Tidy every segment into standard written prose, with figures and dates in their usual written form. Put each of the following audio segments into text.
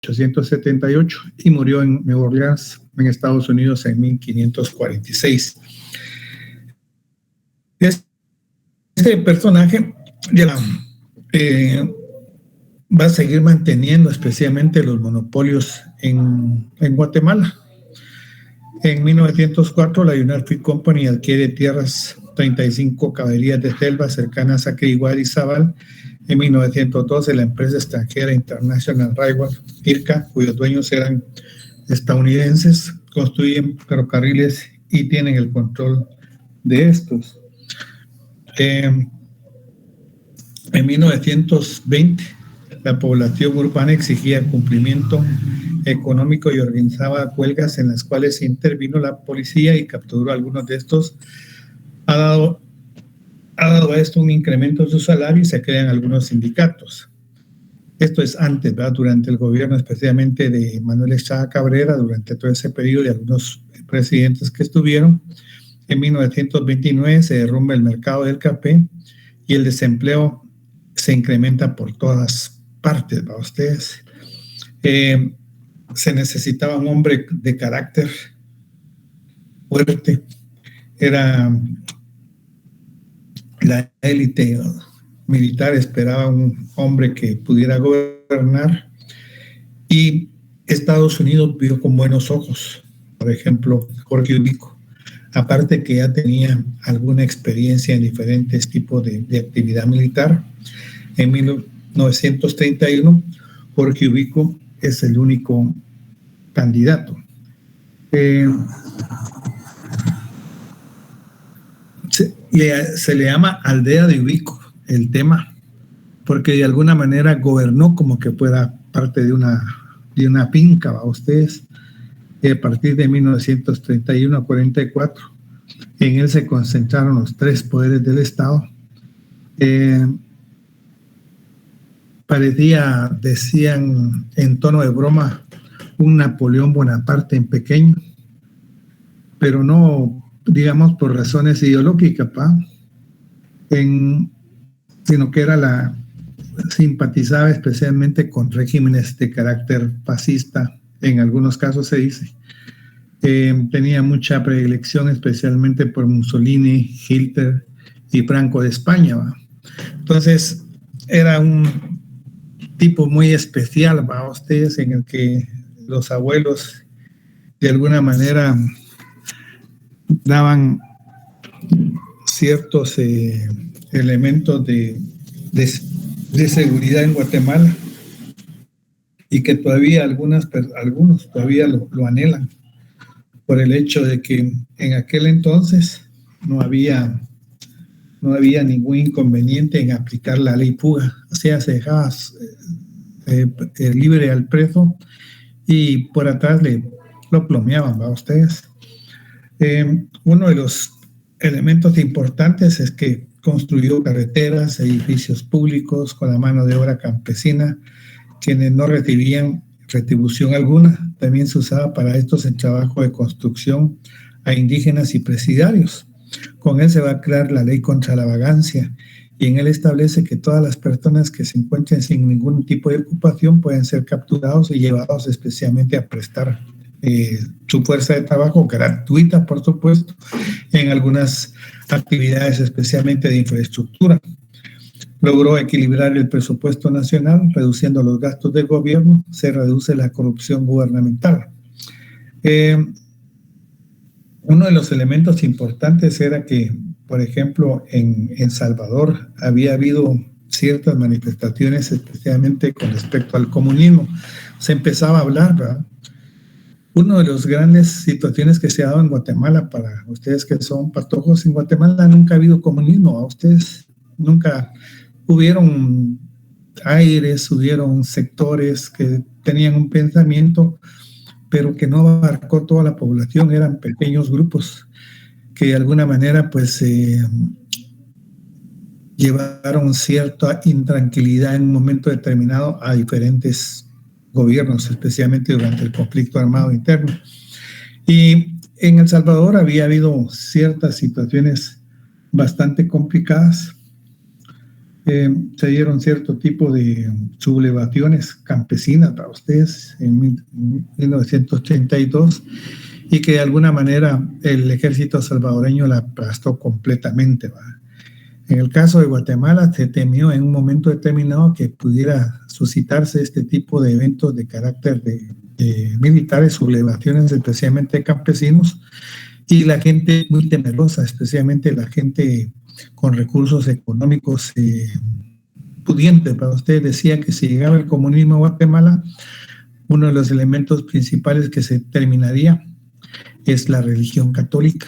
1878 y murió en Nueva Orleans, en Estados Unidos, en 1546. Este personaje va a seguir manteniendo especialmente los monopolios en Guatemala. En 1904, la United Fruit Company adquiere tierras 35 caballerías de selva cercanas a Quiriguá-Izabal. En 1912, la empresa extranjera International Railway, IRCA, cuyos dueños eran estadounidenses, construyen ferrocarriles y tienen el control de estos. En 1920, la población urbana exigía cumplimiento económico y organizaba huelgas en las cuales intervino la policía y capturó a algunos de estos. Ha dado a esto un incremento en su salario y se crean algunos sindicatos. Esto es antes, ¿verdad? Durante el gobierno especialmente de Manuel Estrada Cabrera, durante todo ese periodo y algunos presidentes que estuvieron. En 1929 se derrumba el mercado del café y el desempleo se incrementa por todas partes, ¿verdad? Ustedes. Se necesitaba un hombre de carácter fuerte. Era la élite militar, esperaba un hombre que pudiera gobernar, y Estados Unidos vio con buenos ojos, por ejemplo, Jorge Ubico, aparte que ya tenía alguna experiencia en diferentes tipos de actividad militar. En 1931, Jorge Ubico es el único candidato. Se le llama Aldea de Ubico el tema, porque de alguna manera gobernó como que fuera parte de una finca, ¿va? Ustedes, a partir de 1931 a 44, en él se concentraron los tres poderes del Estado. Parecía, decían en tono de broma, un Napoleón Bonaparte en pequeño, pero no, digamos, por razones ideológicas, sino que simpatizaba especialmente con regímenes de carácter fascista, en algunos casos se dice. Tenía mucha predilección especialmente por Mussolini, Hitler y Franco de España, ¿va? Entonces era un tipo muy especial, ¿va? Ustedes, en el que los abuelos de alguna manera daban ciertos elementos de seguridad en Guatemala, y que todavía algunos todavía lo anhelan, por el hecho de que en aquel entonces no había ningún inconveniente en aplicar la ley Puga. O sea, se dejaba libre al preso y por atrás lo plomeaban, ¿va? Ustedes. Uno de los elementos importantes es que construyó carreteras, edificios públicos con la mano de obra campesina, quienes no recibían retribución alguna. También se usaba para estos el trabajo de construcción a indígenas y presidiarios. Con él se va a crear la ley contra la vagancia, y en él establece que todas las personas que se encuentren sin ningún tipo de ocupación pueden ser capturados y llevados especialmente a prestar su fuerza de trabajo gratuita, por supuesto, en algunas actividades especialmente de infraestructura. Logró equilibrar el presupuesto nacional, reduciendo los gastos del gobierno. Se reduce la corrupción gubernamental. Uno de los elementos importantes era que, por ejemplo, en Salvador había habido ciertas manifestaciones, especialmente con respecto al comunismo. Se empezaba a hablar, ¿verdad? Una de las grandes situaciones que se ha dado en Guatemala, para ustedes que son patojos, en Guatemala nunca ha habido comunismo. A ustedes nunca hubieron aires, hubieron sectores que tenían un pensamiento, pero que no abarcó toda la población. Eran pequeños grupos que de alguna manera pues llevaron cierta intranquilidad en un momento determinado a diferentes gobiernos, especialmente durante el conflicto armado interno. Y en El Salvador había habido ciertas situaciones bastante complicadas. Se dieron cierto tipo de sublevaciones campesinas para ustedes en 1932 y que de alguna manera el ejército salvadoreño la aplastó completamente, ¿va? En el caso de Guatemala se temió en un momento determinado que pudiera suscitarse este tipo de eventos de carácter de militares, sublevaciones, especialmente de campesinos, y la gente muy temerosa, especialmente la gente con recursos económicos pudientes. Para usted decía que si llegaba el comunismo a Guatemala, uno de los elementos principales que se terminaría es la religión católica,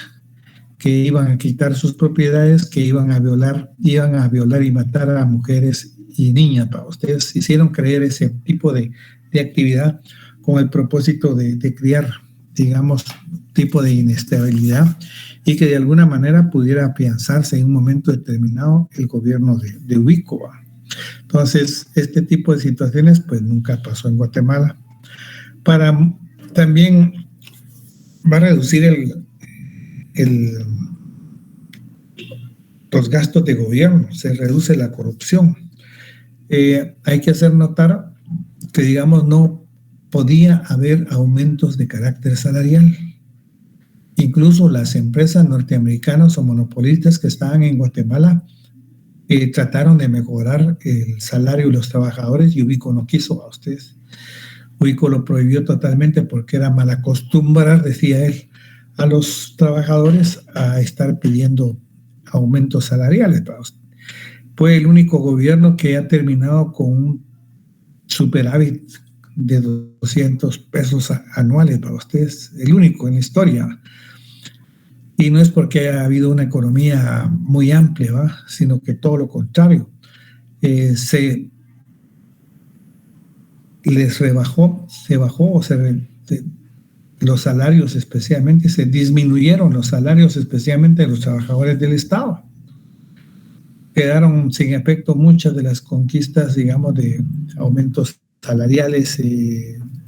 que iban a quitar sus propiedades, que iban a violar y matar a mujeres y niñas. Para ustedes hicieron creer ese tipo de actividad con el propósito de criar, digamos, tipo de inestabilidad y que de alguna manera pudiera afianzarse en un momento determinado el gobierno de Ubico. Entonces, este tipo de situaciones pues nunca pasó en Guatemala. También va a reducir los gastos de gobierno, se reduce la corrupción. Hay que hacer notar que, digamos, no podía haber aumentos de carácter salarial. Incluso las empresas norteamericanas o monopolistas que estaban en Guatemala trataron de mejorar el salario de los trabajadores y Ubico no quiso a ustedes. Ubico lo prohibió totalmente porque era malacostumbrar, decía él, a los trabajadores a estar pidiendo aumentos salariales. Fue el único gobierno que ha terminado con un superávit de 200 pesos anuales para ustedes, el único en la historia. Y no es porque haya habido una economía muy amplia, ¿va? Sino que todo lo contrario. Los salarios especialmente, se disminuyeron los salarios especialmente de los trabajadores del Estado. Quedaron sin efecto muchas de las conquistas, digamos, de aumentos salariales,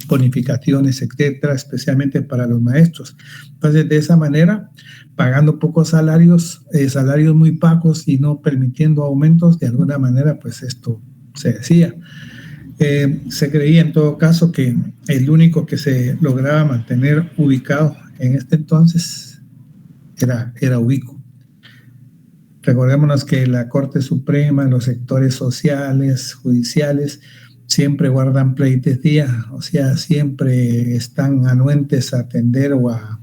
bonificaciones, etcétera, especialmente para los maestros. Entonces, de esa manera, pagando pocos salarios muy pocos y no permitiendo aumentos, de alguna manera, pues esto se decía. Se creía en todo caso que el único que se lograba mantener ubicado en este entonces era Ubico. Recordémonos que la Corte Suprema, los sectores sociales, judiciales, siempre guardan pleitesía, o sea, siempre están anuentes a atender o a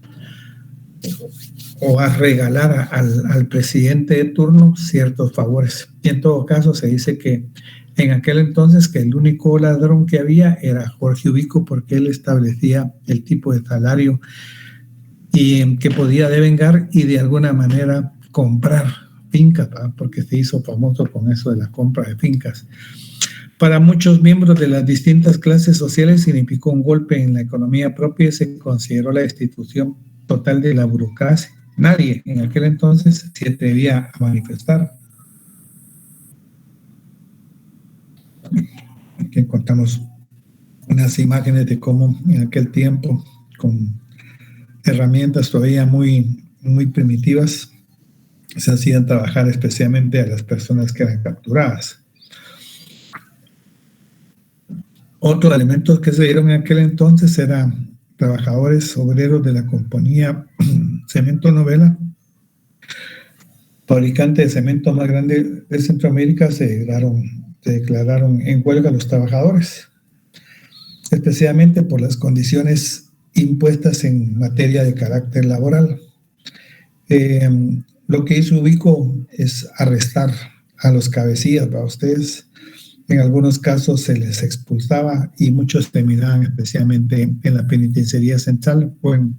regalar al presidente de turno ciertos favores. Y en todo caso se dice que en aquel entonces que el único ladrón que había era Jorge Ubico, porque él establecía el tipo de salario y que podía devengar y de alguna manera comprar fincas, ¿verdad? Porque se hizo famoso con eso de la compra de fincas. Para muchos miembros de las distintas clases sociales significó un golpe en la economía propia y se consideró la destitución total de la burocracia. Nadie en aquel entonces se atrevía a manifestar. Aquí encontramos unas imágenes de cómo en aquel tiempo, con herramientas todavía muy, muy primitivas, se hacían trabajar especialmente a las personas que eran capturadas. Otros elementos que se dieron en aquel entonces eran trabajadores obreros de la compañía Cemento Novela, fabricante de cemento más grande de Centroamérica. Se declararon en huelga los trabajadores, especialmente por las condiciones impuestas en materia de carácter laboral. Lo que hizo Ubico es arrestar a los cabecillas para ustedes. En algunos casos se les expulsaba y muchos terminaban especialmente en la penitenciaría central o en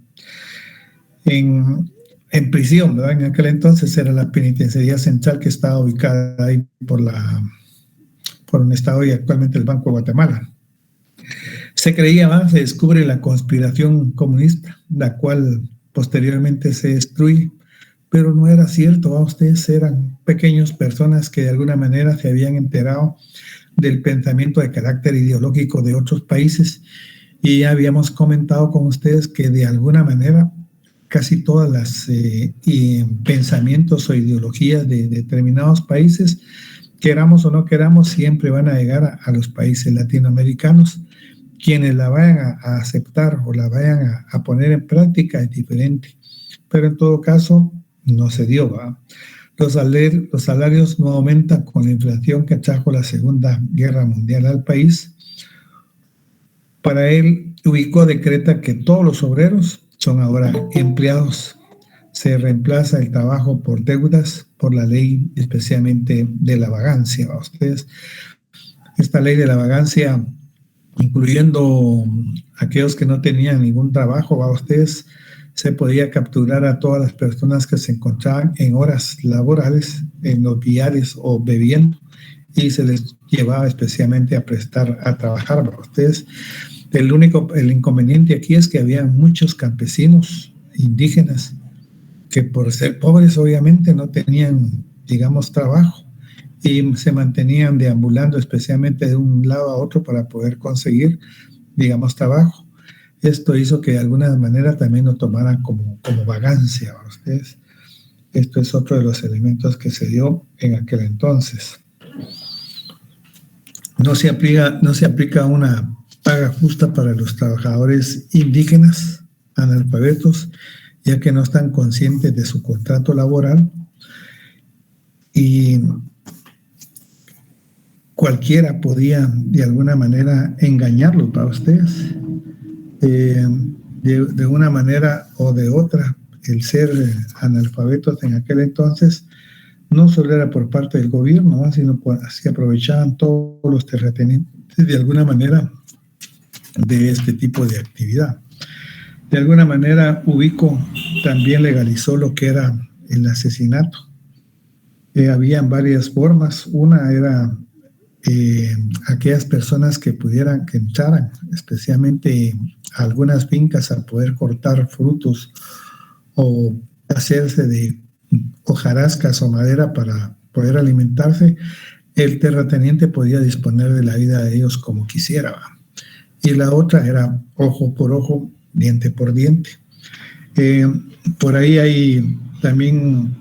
prisión, ¿verdad? En aquel entonces era la penitenciaría central que estaba ubicada ahí por un estado y actualmente el Banco de Guatemala. Se creía, se descubre la conspiración comunista, la cual posteriormente se destruye, pero no era cierto, ustedes eran pequeñas personas que de alguna manera se habían enterado del pensamiento de carácter ideológico de otros países y ya habíamos comentado con ustedes que de alguna manera casi todas las pensamientos o ideologías de determinados países queramos o no queramos, siempre van a llegar a los países latinoamericanos. Quienes la vayan a aceptar o la vayan a poner en práctica es diferente. Pero en todo caso, no se dio, ¿va? Los salarios no aumentan con la inflación que trajo la Segunda Guerra Mundial al país. Para él, decreta que todos los obreros son ahora empleados. Se reemplaza el trabajo por deudas por la ley especialmente de la vagancia. ¿Va? Ustedes, esta ley de la vagancia, incluyendo aquellos que no tenían ningún trabajo, ¿va? Ustedes, se podía capturar a todas las personas que se encontraban en horas laborales, en los billares o bebiendo, y se les llevaba especialmente a prestar a trabajar. ¿Va? Ustedes, el inconveniente aquí es que había muchos campesinos indígenas que por ser pobres obviamente no tenían, digamos, trabajo y se mantenían deambulando especialmente de un lado a otro para poder conseguir, digamos, trabajo. Esto hizo que de alguna manera también lo tomaran como vagancia. ¿Va? Ustedes, esto es otro de los elementos que se dio en aquel entonces. No se aplica una paga justa para los trabajadores indígenas, analfabetos, ya que no están conscientes de su contrato laboral y cualquiera podía de alguna manera engañarlos para ustedes. De una manera o de otra, el ser analfabetos en aquel entonces no solo era por parte del gobierno, sino se aprovechaban todos los terratenientes de alguna manera de este tipo de actividad. De alguna manera, Ubico también legalizó lo que era el asesinato. Habían varias formas. Una era aquellas personas que entraran, especialmente a algunas fincas, a poder cortar frutos o hacerse de hojarascas o madera para poder alimentarse. El terrateniente podía disponer de la vida de ellos como quisiera. Y la otra era ojo por ojo, diente por diente. Por ahí hay también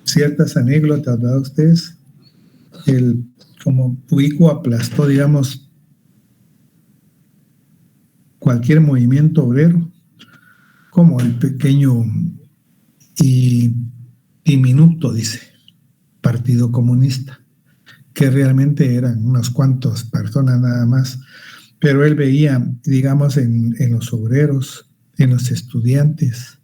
ciertas anécdotas, ¿verdad? Ustedes, como Ubico aplastó, digamos, cualquier movimiento obrero, como el pequeño y diminuto, dice, Partido Comunista, que realmente eran unas cuantas personas nada más, pero él veía, digamos, en los obreros, en los estudiantes,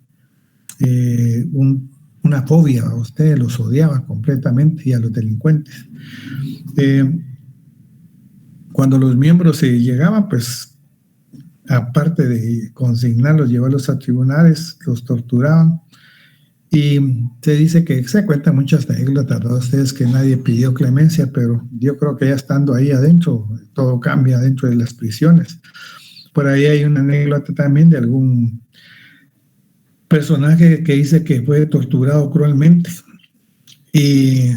una fobia. A ustedes los odiaba completamente y a los delincuentes. Cuando los miembros se llegaban, pues, aparte de consignarlos, llevarlos a tribunales, los torturaban. Y se dice que se cuentan muchas anécdotas de ustedes que nadie pidió clemencia, pero yo creo que ya estando ahí adentro, todo cambia dentro de las prisiones. Por ahí hay una anécdota también de algún personaje que dice que fue torturado cruelmente y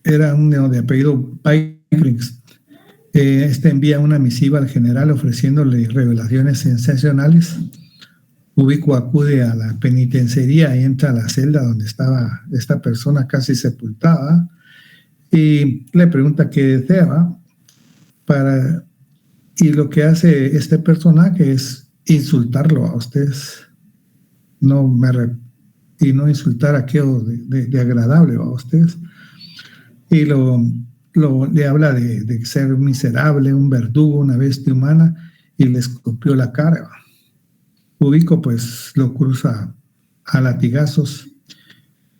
era uno de apellido Pykrix. Envía una misiva al general ofreciéndole revelaciones sensacionales. Ubico acude a la penitenciaría y entra a la celda donde estaba esta persona casi sepultada y le pregunta qué desea, y lo que hace este personaje es insultarlo a ustedes, y no insultar aquello de agradable a ustedes, y le habla de ser miserable, un verdugo, una bestia humana, y le escupió la cara. Ubico pues lo cruza a latigazos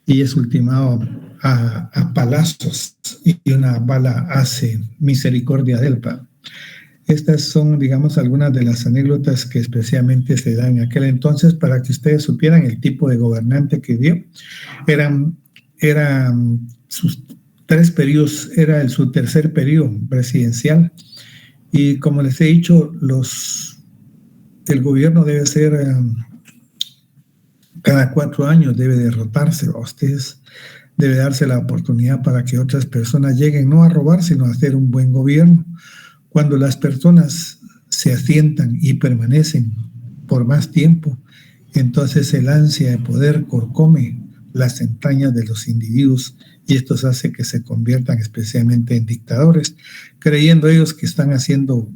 y es ultimado a palazos y una bala hace misericordia de él. Estas son, digamos, algunas de las anécdotas que especialmente se dan en aquel entonces para que ustedes supieran el tipo de gobernante que dio. Eran sus 3 periodos, era su tercer periodo presidencial y como les he dicho, el gobierno debe ser cada 4 años debe derrotarse. A ustedes debe darse la oportunidad para que otras personas lleguen no a robar, sino a hacer un buen gobierno. Cuando las personas se asientan y permanecen por más tiempo, entonces el ansia de poder corcome las entrañas de los individuos y esto hace que se conviertan especialmente en dictadores, creyendo ellos que están haciendo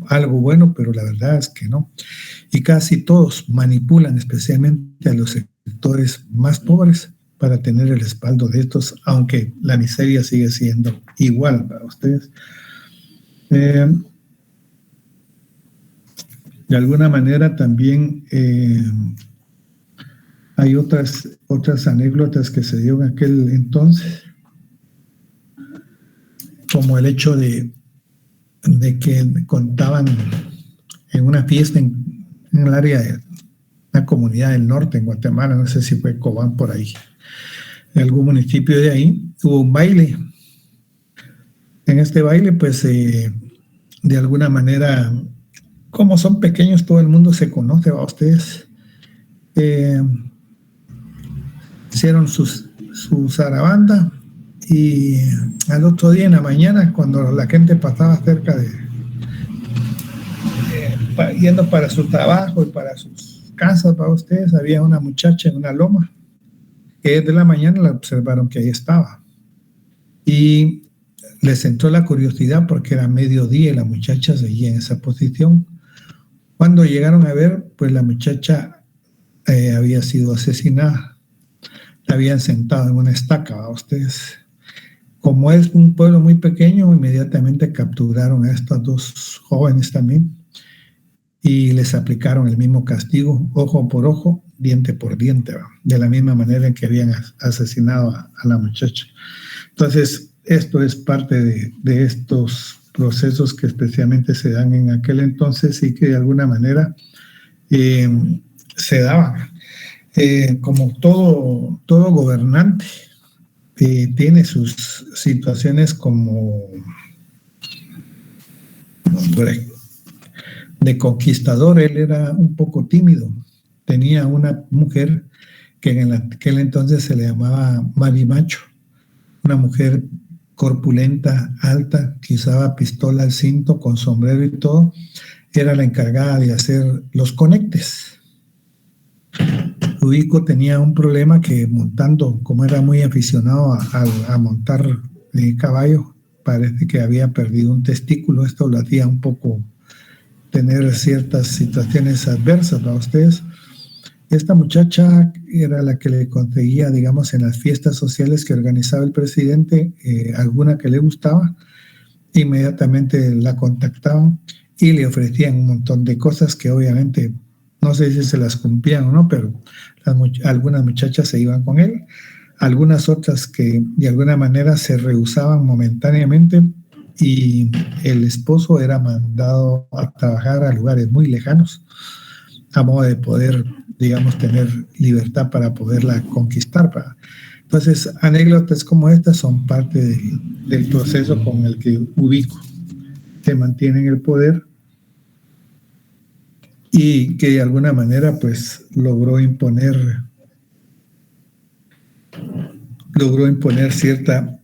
algo bueno, pero la verdad es que no. Y casi todos manipulan especialmente a los sectores más pobres para tener el respaldo de estos, aunque la miseria sigue siendo igual para ustedes. De alguna manera también hay otras anécdotas que se dio en aquel entonces, como el hecho de que contaban en una fiesta en el área de una comunidad del norte, en Guatemala, no sé si fue Cobán por ahí, en algún municipio de ahí, hubo un baile. En este baile, pues, de alguna manera, como son pequeños, todo el mundo se conoce, ¿va? Ustedes hicieron su zarabanda y al otro día en la mañana, cuando la gente pasaba cerca yendo para su trabajo y para sus casas, para ustedes, había una muchacha en una loma que desde la mañana la observaron que ahí estaba y les entró la curiosidad porque era mediodía y la muchacha seguía en esa posición. Cuando llegaron a ver, pues la muchacha había sido asesinada, la habían sentado en una estaca, ¿va? Ustedes, como es un pueblo muy pequeño, inmediatamente capturaron a estas dos jóvenes también y les aplicaron el mismo castigo, ojo por ojo, diente por diente, ¿va? De la misma manera en que habían asesinado a la muchacha. Entonces, esto es parte de estos procesos que especialmente se dan en aquel entonces y que de alguna manera se daban. Como todo gobernante tiene sus situaciones como de conquistador. Él era un poco tímido. Tenía una mujer que en aquel entonces se le llamaba Marimacho, una mujer corpulenta, alta, que usaba pistola al cinto, con sombrero y todo. Era la encargada de hacer los conectes. Ubico tenía un problema que montando, como era muy aficionado a montar caballo, parece que había perdido un testículo. Esto lo hacía un poco tener ciertas situaciones adversas para ustedes. Esta muchacha era la que le conseguía, digamos, en las fiestas sociales que organizaba el presidente, alguna que le gustaba, inmediatamente la contactaban y le ofrecían un montón de cosas que obviamente no sé si se las cumplían o no, pero algunas muchachas se iban con él, algunas otras que de alguna manera se rehusaban momentáneamente y el esposo era mandado a trabajar a lugares muy lejanos a modo de poder, digamos, tener libertad para poderla conquistar. Entonces, anécdotas como estas son parte del proceso con el que Ubico se mantiene en el poder y que de alguna manera pues logró imponer cierta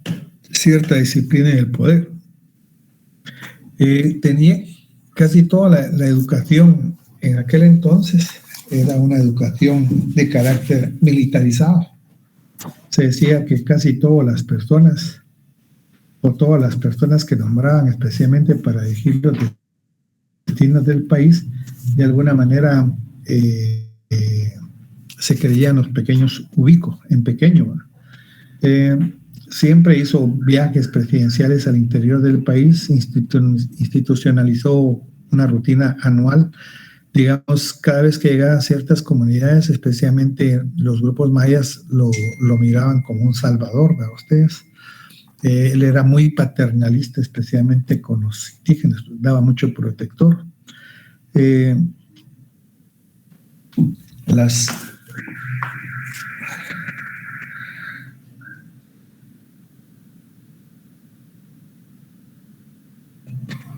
disciplina en el poder. Tenía casi toda la educación en aquel entonces, era una educación de carácter militarizado. Se decía que casi todas las personas que nombraban especialmente para dirigir los destinos del país, de alguna manera se creían los pequeños Ubico, en pequeño. Siempre hizo viajes presidenciales al interior del país, institucionalizó una rutina anual. Digamos, cada vez que llegaba a ciertas comunidades, especialmente los grupos mayas, lo miraban como un salvador, ¿verdad? Ustedes. Él era muy paternalista, especialmente con los indígenas, daba mucho protector.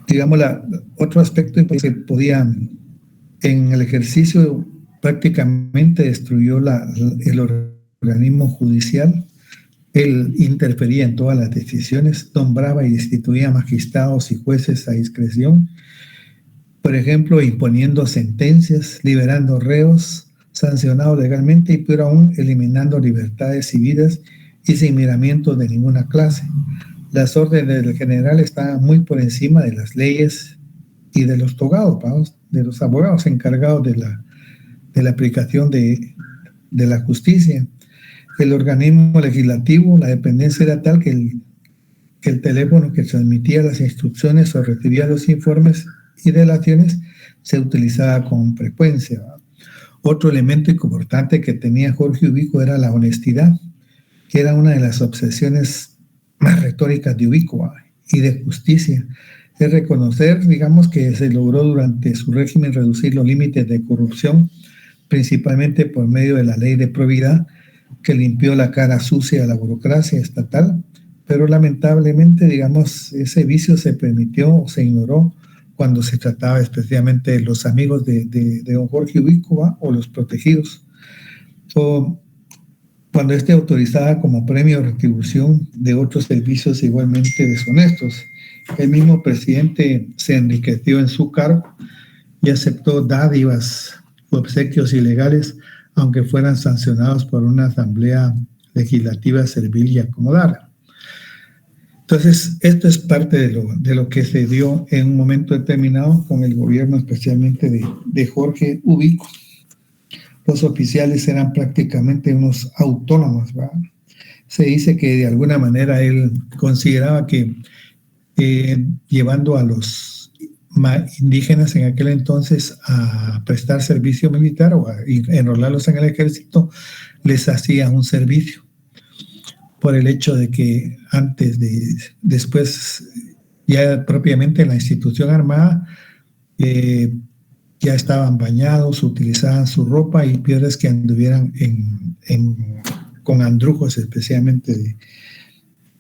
Digamos, otro aspecto que podían, en el ejercicio prácticamente destruyó el organismo judicial. Él interfería en todas las decisiones, nombraba y destituía magistrados y jueces a discreción, por ejemplo, imponiendo sentencias, liberando reos, sancionado legalmente y peor aún, eliminando libertades civiles y sin miramiento de ninguna clase. Las órdenes del general estaban muy por encima de las leyes y de los togados, de los abogados encargados de la aplicación de la justicia. El organismo legislativo, la dependencia era tal que el teléfono que transmitía las instrucciones o recibía los informes y delaciones se utilizaba con frecuencia. Otro elemento importante que tenía Jorge Ubico era la honestidad, que era una de las obsesiones más retóricas de Ubico y de justicia. Es reconocer, digamos, que se logró durante su régimen reducir los límites de corrupción, principalmente por medio de la ley de probidad, que limpió la cara sucia a la burocracia estatal, pero lamentablemente, digamos, ese vicio se permitió o se ignoró cuando se trataba especialmente de los amigos de don Jorge Ubico o los protegidos, o cuando este autorizaba como premio o retribución de otros servicios igualmente deshonestos. El mismo presidente se enriqueció en su cargo y aceptó dádivas u obsequios ilegales, aunque fueran sancionados por una asamblea legislativa servil y acomodada. Entonces, esto es parte de lo que se dio en un momento determinado con el gobierno, especialmente de Jorge Ubico. Los oficiales eran prácticamente unos autónomos, ¿verdad? Se dice que de alguna manera él consideraba que llevando a los indígenas en aquel entonces a prestar servicio militar o a enrolarlos en el ejército, les hacía un servicio, por el hecho de que después, ya propiamente en la institución armada, ya estaban bañados, utilizaban su ropa y peor es que anduvieran con andrujos, especialmente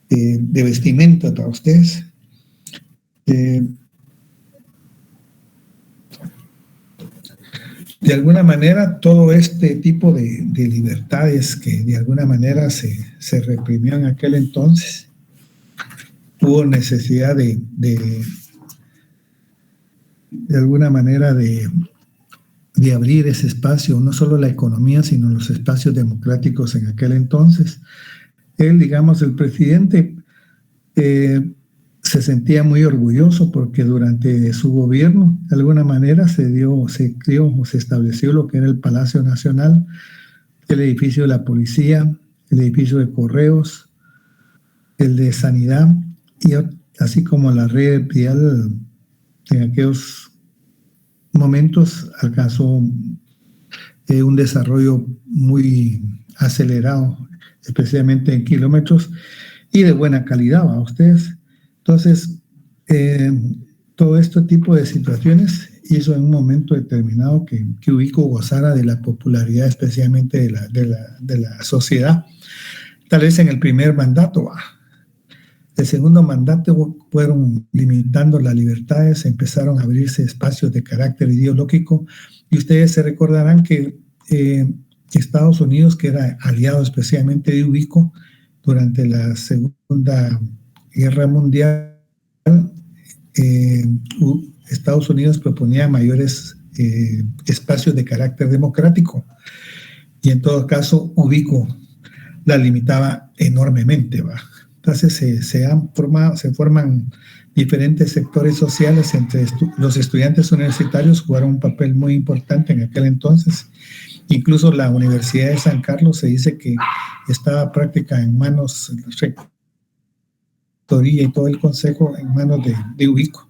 de vestimenta para ustedes. De alguna manera, todo este tipo de libertades que de alguna manera se reprimió en aquel entonces, hubo necesidad de alguna manera de abrir ese espacio, no solo la economía, sino los espacios democráticos en aquel entonces. Él, digamos, el presidente, se sentía muy orgulloso porque durante su gobierno, de alguna manera, se creó o se estableció lo que era el Palacio Nacional, el edificio de la policía, el edificio de correos, el de sanidad, y así como la red vial en aquellos momentos alcanzó un desarrollo muy acelerado, especialmente en kilómetros, y de buena calidad a ustedes. Entonces, todo este tipo de situaciones hizo en un momento determinado que Ubico gozara de la popularidad, especialmente de la sociedad. Tal vez en el primer mandato. El segundo mandato fueron limitando las libertades, empezaron a abrirse espacios de carácter ideológico, y ustedes se recordarán que Estados Unidos, que era aliado especialmente de Ubico durante la Segunda Guerra Mundial, Estados Unidos proponía mayores espacios de carácter democrático, y en todo caso Ubico la limitaba enormemente, ¿va? Entonces se forman diferentes sectores sociales. Entre los estudiantes universitarios jugaron un papel muy importante en aquel entonces. Incluso la Universidad de San Carlos se dice que estaba práctica en manos, la rectoría y todo el consejo en manos de Ubico,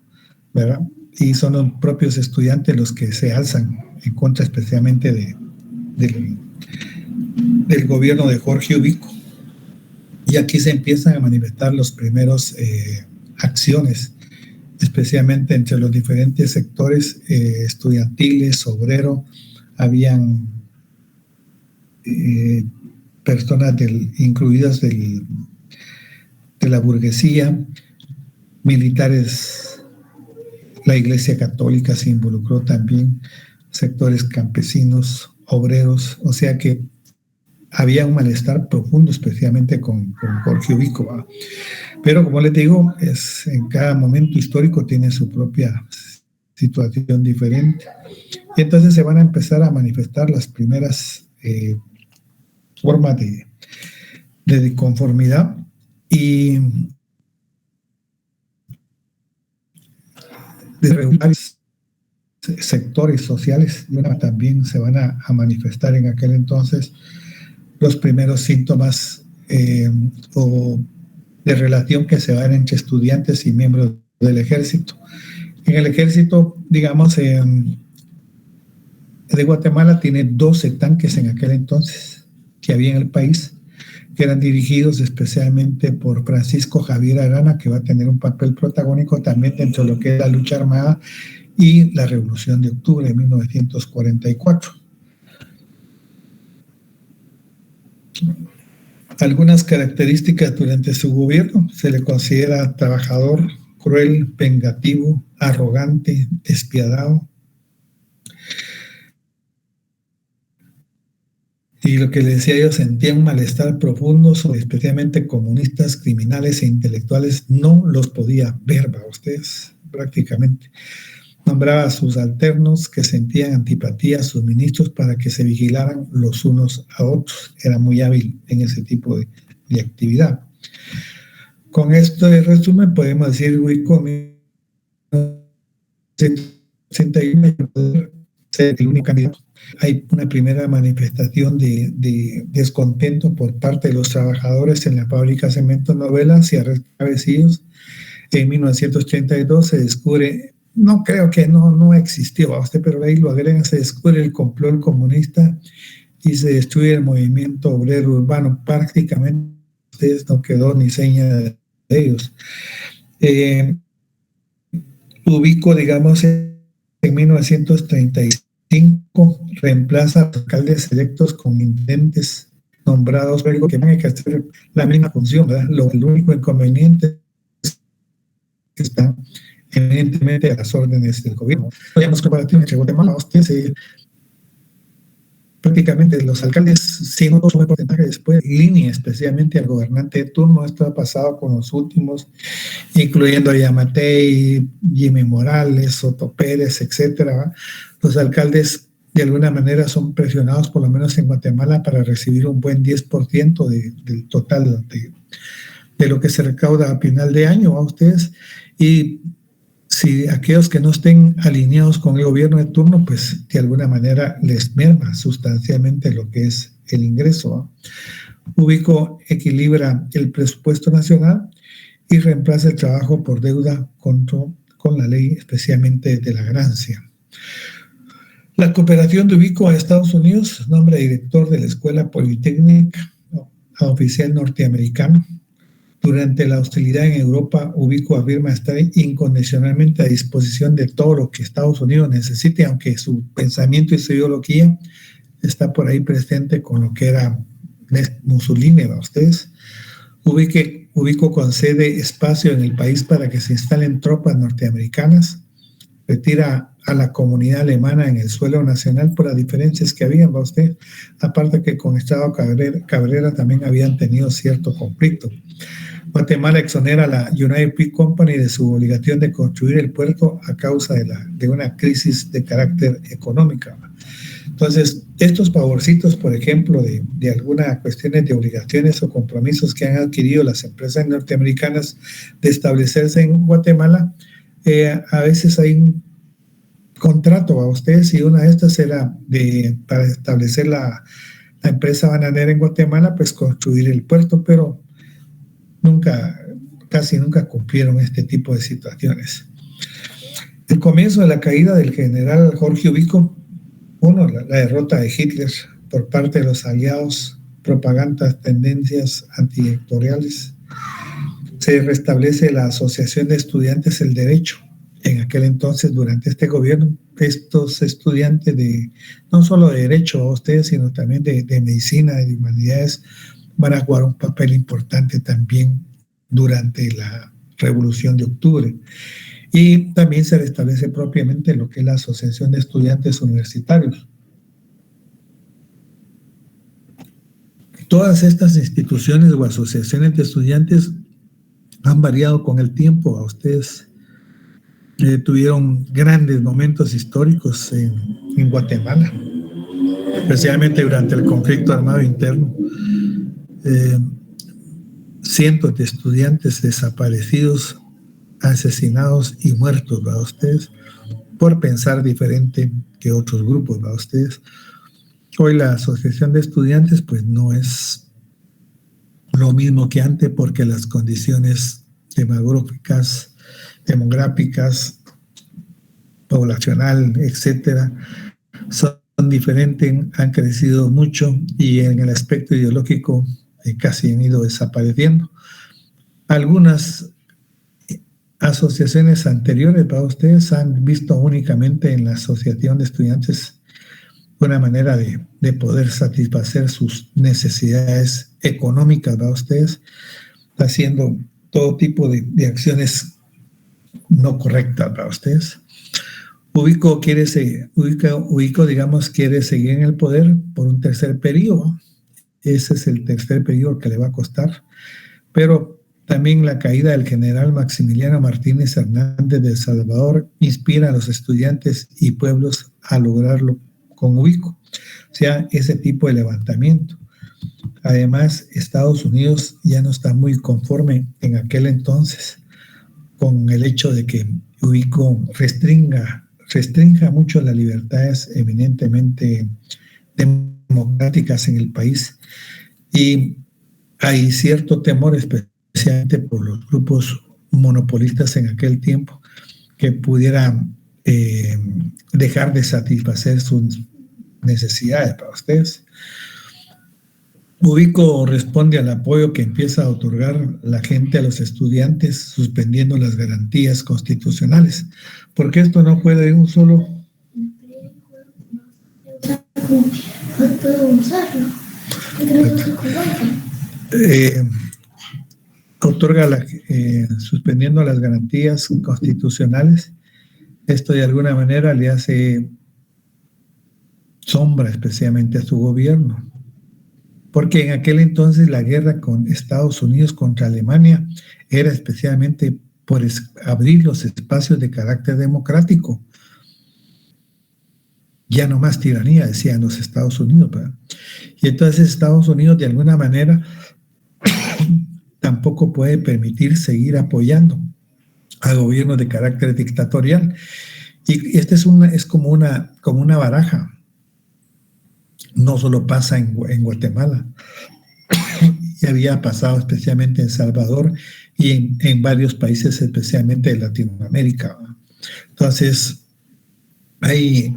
¿verdad? Y son los propios estudiantes los que se alzan en contra especialmente del gobierno de Jorge Ubico. Y aquí se empiezan a manifestar los primeros acciones, especialmente entre los diferentes sectores estudiantiles, obrero. Habían personas incluidas de la burguesía, militares, la Iglesia Católica se involucró también, sectores campesinos, obreros, o sea que había un malestar profundo, especialmente con Jorge Ubico, ¿va? Pero como les digo, en cada momento histórico tiene su propia situación diferente. Y entonces se van a empezar a manifestar las primeras formas de conformidad y de regulares sectores sociales también se van a manifestar en aquel entonces los primeros síntomas o de relación que se dan entre estudiantes y miembros del ejército. En el ejército, digamos, de Guatemala tiene 12 tanques en aquel entonces que había en el país, que eran dirigidos especialmente por Francisco Javier Arana, que va a tener un papel protagónico también dentro de lo que es la lucha armada y la Revolución de Octubre de 1944. Algunas características durante su gobierno: se le considera trabajador, cruel, vengativo, arrogante, despiadado. Y lo que les decía yo, sentía un malestar profundo sobre especialmente comunistas, criminales e intelectuales. No los podía ver, ¿va ustedes? Prácticamente. Nombraba a sus alternos que sentían antipatía a sus ministros para que se vigilaran los unos a otros. Era muy hábil en ese tipo de actividad. Con esto de resumen podemos decir, Ubico en 1961 ser el único candidato. Hay una primera manifestación de descontento por parte de los trabajadores en la fábrica Cemento Novelas y Arrestos Cabecillos. En 1932 se descubre, no creo que no existió a usted, pero ahí lo agregan, se descubre el complot comunista y se destruye el movimiento obrero urbano. Prácticamente ustedes no quedó ni seña de ellos. Ubico, digamos, en 1935 reemplaza a los alcaldes electos con intendentes nombrados que van a hacer la misma función, ¿verdad? El único inconveniente es que están evidentemente a las órdenes del gobierno. Veamos comparativamente entre Guatemala, prácticamente los alcaldes, si no toman porcentaje después, línea especialmente al gobernante de turno. Esto ha pasado con los últimos, incluyendo a Yamatei, Jimmy Morales, Soto Pérez, etcétera. Los alcaldes de alguna manera son presionados, por lo menos en Guatemala, para recibir un buen 10% del total de lo que se recauda a final de año a ustedes. Y si aquellos que no estén alineados con el gobierno de turno, pues de alguna manera les merma sustancialmente lo que es el ingreso. Ubico equilibra el presupuesto nacional y reemplaza el trabajo por deuda con la ley, especialmente de la ganancia. La cooperación de Ubico a Estados Unidos nombra director de la Escuela Politécnica a oficial norteamericano. Durante la hostilidad en Europa, Ubico afirma estar incondicionalmente a disposición de todo lo que Estados Unidos necesite, aunque su pensamiento y su ideología está por ahí presente con lo que era Mussolini, ¿va ustedes? Ubico concede espacio en el país para que se instalen tropas norteamericanas, retira a la comunidad alemana en el suelo nacional por las diferencias que había, ¿va usted? Aparte que con Estado Cabrera también habían tenido cierto conflicto. Guatemala exonera a la United Fruit Company de su obligación de construir el puerto a causa de una crisis de carácter económica. Entonces, estos favorcitos, por ejemplo, de algunas cuestiones de obligaciones o compromisos que han adquirido las empresas norteamericanas de establecerse en Guatemala, a veces hay un contrato a ustedes, y una de estas era para establecer la empresa bananera en Guatemala, pues construir el puerto, pero casi nunca cumplieron este tipo de situaciones. El comienzo de la caída del general Jorge Ubico, la derrota de Hitler por parte de los aliados, propagandas, tendencias antidictatoriales. Se restablece la Asociación de Estudiantes del Derecho. En aquel entonces, durante este gobierno, estos estudiantes no solo de Derecho a ustedes, sino también de Medicina y de Humanidades, van a jugar un papel importante también durante la Revolución de Octubre. Y también se restablece propiamente lo que es la Asociación de Estudiantes Universitarios. Todas estas instituciones o asociaciones de estudiantes han variado con el tiempo a ustedes. tuvieron grandes momentos históricos en Guatemala, especialmente durante el conflicto armado interno. Cientos de estudiantes desaparecidos, asesinados y muertos, ¿verdad ustedes? Por pensar diferente que otros grupos, ¿verdad ustedes? Hoy la Asociación de Estudiantes pues no es lo mismo que antes porque las condiciones demográficas, poblacional, etcétera, son diferentes, han crecido mucho y en el aspecto ideológico casi han ido desapareciendo. Algunas asociaciones anteriores para ustedes han visto únicamente en la Asociación de Estudiantes una manera de poder satisfacer sus necesidades económicas para ustedes, haciendo todo tipo de acciones no correctas para ustedes. Ubico, digamos, quiere seguir en el poder por un tercer periodo. Ese es el tercer periodo que le va a costar. Pero también la caída del general Maximiliano Martínez Hernández de El Salvador inspira a los estudiantes y pueblos a lograrlo con Ubico. O sea, ese tipo de levantamiento. Además, Estados Unidos ya no está muy conforme en aquel entonces con el hecho de que Ubico restrinja mucho las libertades eminentemente democráticas en el país. Y hay cierto temor, especialmente por los grupos monopolistas en aquel tiempo, que pudiera dejar de satisfacer sus necesidades para ustedes. Ubico responde al apoyo que empieza a otorgar la gente a los estudiantes, suspendiendo las garantías constitucionales, porque esto no fue de un solo... otorga suspendiendo las garantías constitucionales. Esto de alguna manera le hace sombra especialmente a su gobierno, porque en aquel entonces la guerra con Estados Unidos contra Alemania era especialmente por abrir los espacios de carácter democrático. Ya no más tiranía, decían los Estados Unidos, ¿verdad? Y entonces Estados Unidos de alguna manera tampoco puede permitir seguir apoyando a gobiernos de carácter dictatorial. Y esta es como una baraja. No solo pasa en Guatemala, y había pasado especialmente en Salvador y en varios países, especialmente de Latinoamérica. Entonces, hay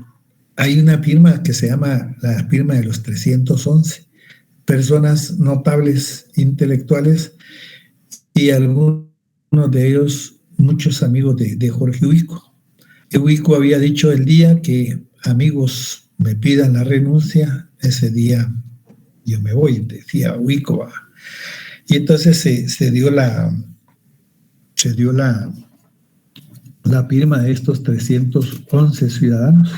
una firma que se llama la firma de los 311, personas notables intelectuales y algunos de ellos muchos amigos de Jorge Ubico. Ubico había dicho el día que amigos me pidan la renuncia, ese día yo me voy, decía Ubico. Y entonces se dio la firma de estos 311 ciudadanos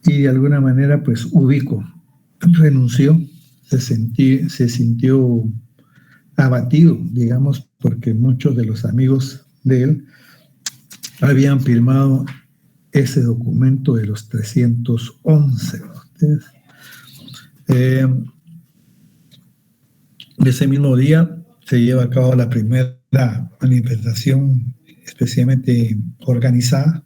y de alguna manera pues Ubico renunció, se sintió abatido, digamos, porque muchos de los amigos de él habían firmado ese documento de los 311. Ese mismo día se lleva a cabo la primera manifestación especialmente organizada.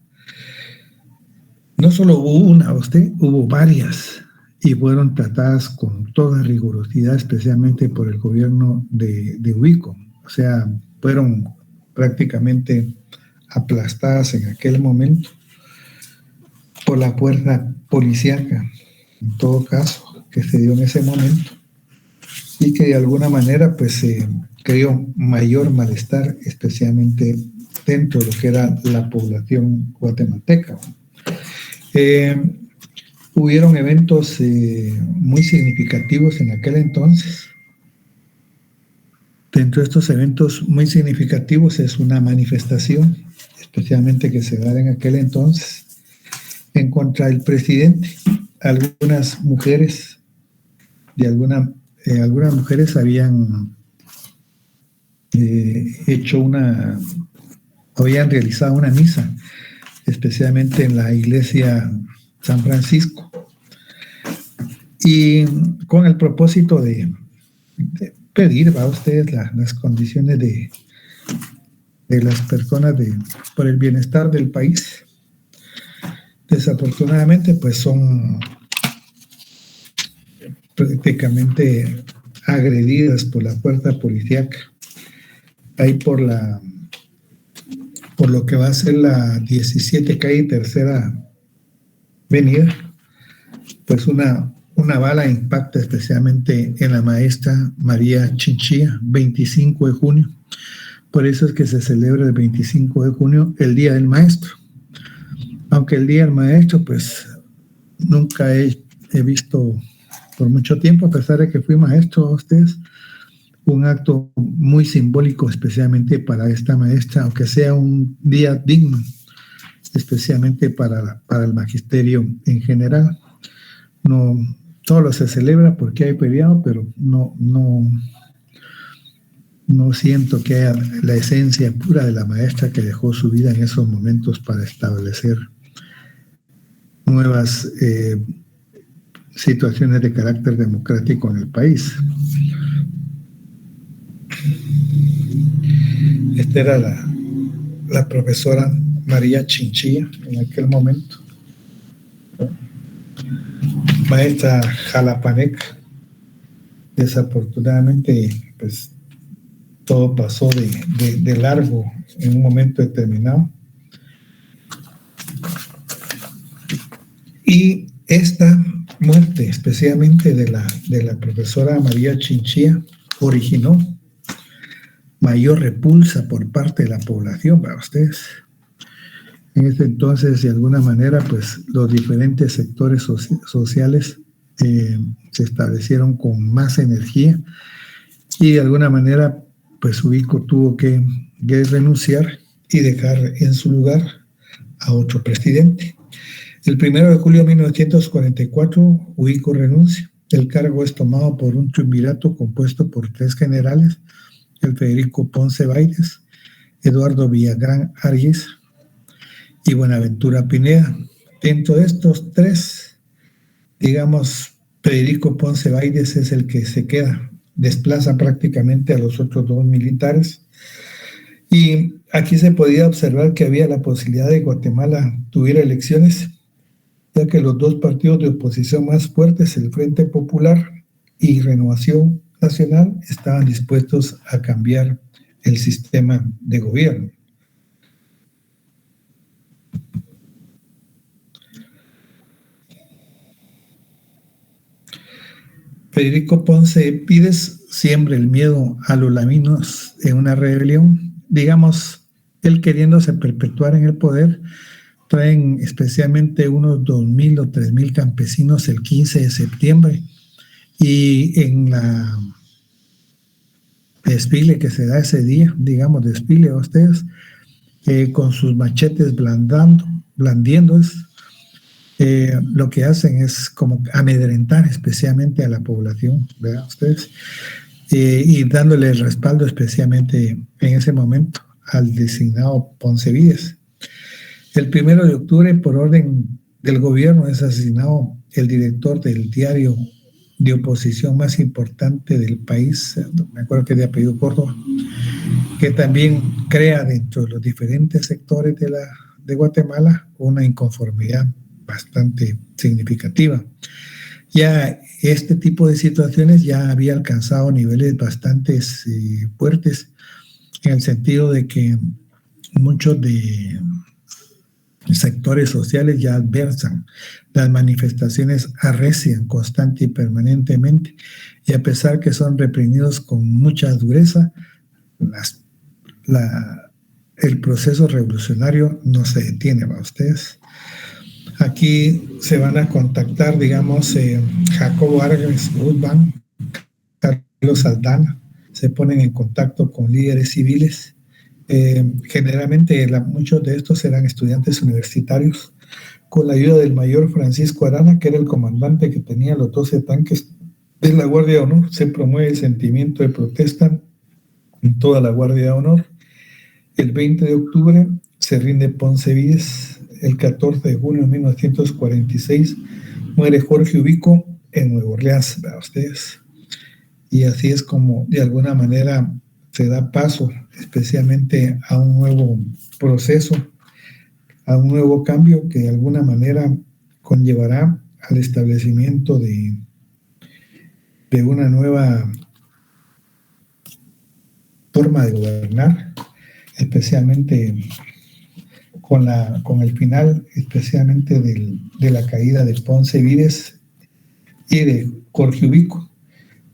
No solo hubo una, hubo varias y fueron tratadas con toda rigurosidad, especialmente por el gobierno de Ubico. O sea, fueron prácticamente aplastadas en aquel momento por la fuerza policíaca, en todo caso, que se dio en ese momento, y que de alguna manera pues se creó mayor malestar, especialmente dentro de lo que era la población guatemalteca. Hubieron eventos muy significativos en aquel entonces. Dentro de estos eventos muy significativos es una manifestación, especialmente que se da en aquel entonces, en contra del presidente. Algunas mujeres habían hecho una habían realizado una misa, especialmente en la iglesia San Francisco, y con el propósito de pedir a ustedes las condiciones de las personas por el bienestar del país. Desafortunadamente, pues son prácticamente agredidas por la fuerza policíaca ahí por lo que va a ser la 17 calle Tercera Avenida. Pues una bala impacta especialmente en la maestra María Chinchilla, 25 de junio. Por eso es que se celebra el 25 de junio el Día del Maestro. Aunque el Día del Maestro, pues nunca he visto por mucho tiempo, a pesar de que fui maestro a ustedes, un acto muy simbólico, especialmente para esta maestra, aunque sea un día digno, especialmente para el magisterio en general. No solo se celebra porque hay feriado, pero no siento que haya la esencia pura de la maestra que dejó su vida en esos momentos para establecer nuevas situaciones de carácter democrático en el país. Esta era la profesora María Chinchilla en aquel momento, maestra jalapaneca. Desafortunadamente, pues todo pasó de largo en un momento determinado. Y esta muerte, especialmente de la profesora María Chinchilla, originó mayor repulsa por parte de la población para ustedes. En ese entonces, de alguna manera, pues los diferentes sectores sociales se establecieron con más energía y de alguna manera, pues Ubico tuvo que renunciar y dejar en su lugar a otro presidente. El 1 de julio de 1944, Ubico renuncia. El cargo es tomado por un triunvirato compuesto por 3 generales, el Federico Ponce Baides, Eduardo Villagrán Arias y Buenaventura Pineda. Dentro de estos 3, digamos, Federico Ponce Baides es el que se queda, desplaza prácticamente a los otros 2 militares. Y aquí se podía observar que había la posibilidad de que Guatemala tuviera elecciones, ya que los 2 partidos de oposición más fuertes, el Frente Popular y Renovación Nacional, estaban dispuestos a cambiar el sistema de gobierno. Federico Ponce Pides siembra el miedo a los laminos en una rebelión, digamos, él queriéndose perpetuar en el poder. Traen especialmente unos 2,000 o 3,000 campesinos el 15 de septiembre y en la desfile que se da ese día, digamos, desfile a ustedes, con sus machetes blandiendo, lo que hacen es como amedrentar especialmente a la población, ¿verdad? Ustedes, y dándole el respaldo especialmente en ese momento al designado Poncevides. El 1 de octubre, por orden del gobierno, es asesinado el director del diario de oposición más importante del país, me acuerdo que de apellido Córdoba, que también crea dentro de los diferentes sectores de Guatemala una inconformidad bastante significativa. Ya este tipo de situaciones ya había alcanzado niveles bastante fuertes, en el sentido de que muchos de sectores sociales ya adversan, las manifestaciones arrecian constante y permanentemente, y a pesar que son reprimidos con mucha dureza, el proceso revolucionario no se detiene, ¿va ustedes? Aquí se van a contactar, digamos, Jacobo Argüelles Guzmán, Carlos Saldana, se ponen en contacto con líderes civiles. Generalmente muchos de estos eran estudiantes universitarios, con la ayuda del mayor Francisco Arana, que era el comandante que tenía los 12 tanques de la Guardia de Honor. Se promueve el sentimiento de protesta en toda la Guardia de Honor El 20 de octubre se rinde Ponce Vides. El 14 de junio de 1946 muere Jorge Ubico en Nueva Orleans, ¿verdad ustedes? Y así es como de alguna manera se da paso especialmente a un nuevo proceso, a un nuevo cambio que de alguna manera conllevará al establecimiento de una nueva forma de gobernar, especialmente con el final, especialmente de la caída de Ponce Vides y de Jorge Ubico.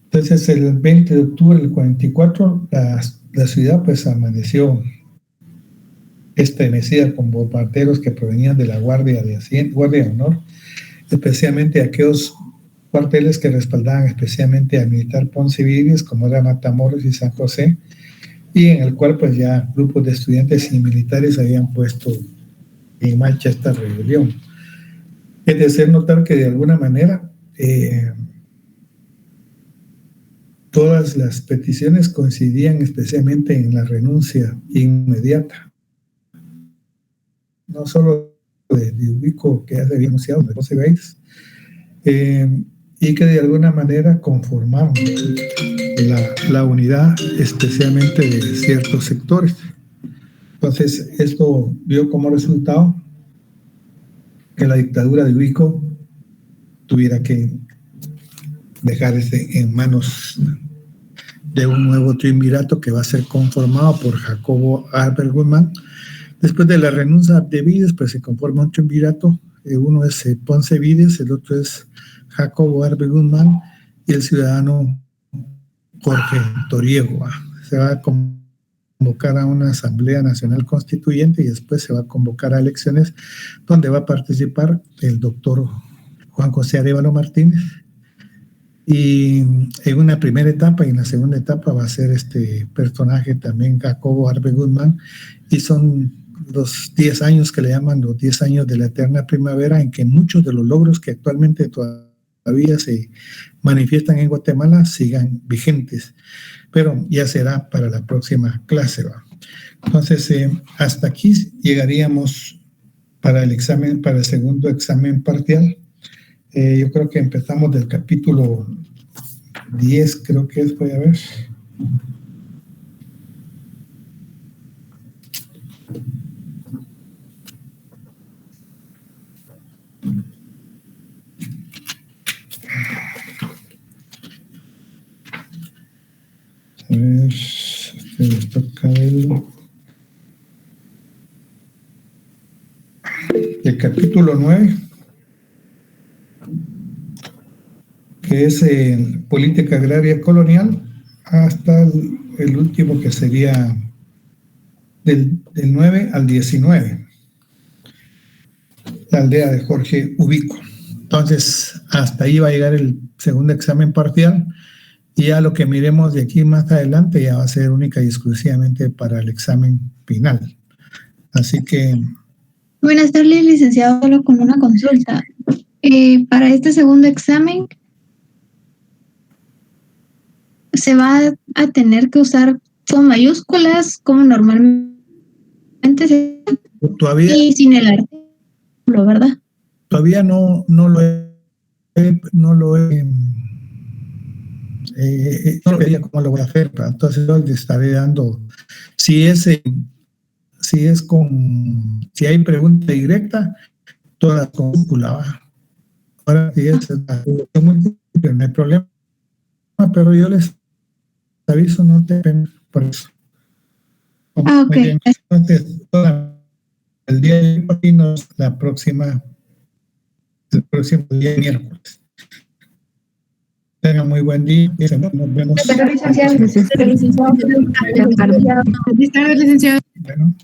Entonces, el 20 de octubre del 44, la ciudad pues amaneció estremecida con bombarderos que provenían de la Guardia de Honor, especialmente aquellos cuarteles que respaldaban especialmente al militar Ponce Vides, como era Matamoros y San José, y en el cual pues ya grupos de estudiantes y militares habían puesto en marcha esta rebelión. Es de hacer notar que de alguna manera todas las peticiones coincidían especialmente en la renuncia inmediata, no solo de Ubico, que ya se había anunciado, de José Gais, y que de alguna manera conformaron la unidad, especialmente de ciertos sectores. Entonces, esto dio como resultado que la dictadura de Ubico tuviera que dejarse en manos de un nuevo triunvirato que va a ser conformado por Jacobo Arber Guzmán. Después de la renuncia de Vides, pues se conforma un triunvirato. Uno es Ponce Vides, el otro es Jacobo Arber Guzmán y el ciudadano Jorge Toriego. Se va a convocar a una Asamblea Nacional Constituyente y después se va a convocar a elecciones donde va a participar el doctor Juan José Arévalo Martínez. Y en una primera etapa y en la segunda etapa va a ser este personaje también, Jacobo Arbe Guzmán, y son los 10 años que le llaman los 10 años de la eterna primavera, en que muchos de los logros que actualmente todavía se manifiestan en Guatemala sigan vigentes, pero ya será para la próxima clase, ¿va? Entonces, hasta aquí llegaríamos para el examen, para el segundo examen parcial. Yo creo que empezamos del capítulo 10, creo que es, voy a ver. A ver, les toca el capítulo 9. Que es política agraria colonial, hasta el último que sería del 9 al 19, la aldea de Jorge Ubico. Entonces, hasta ahí va a llegar el segundo examen parcial, y ya lo que miremos de aquí más adelante ya va a ser única y exclusivamente para el examen final. Así que... Buenas tardes, licenciado, solo con una consulta. Para este segundo examen, ¿se va a tener que usar con mayúsculas como normalmente se todavía, y sin el artículo, ¿verdad? Todavía no lo vería cómo lo voy a hacer, pero entonces yo le estaré dando, si hay pregunta directa, todas con mayúscula. Ahora si es múltiple, no hay problema, pero yo les aviso, no te ven por eso. Ok. Entonces, el día de hoy el próximo día miércoles. Tengan muy buen día y nos vemos. Buenas tardes, licenciado. Bueno.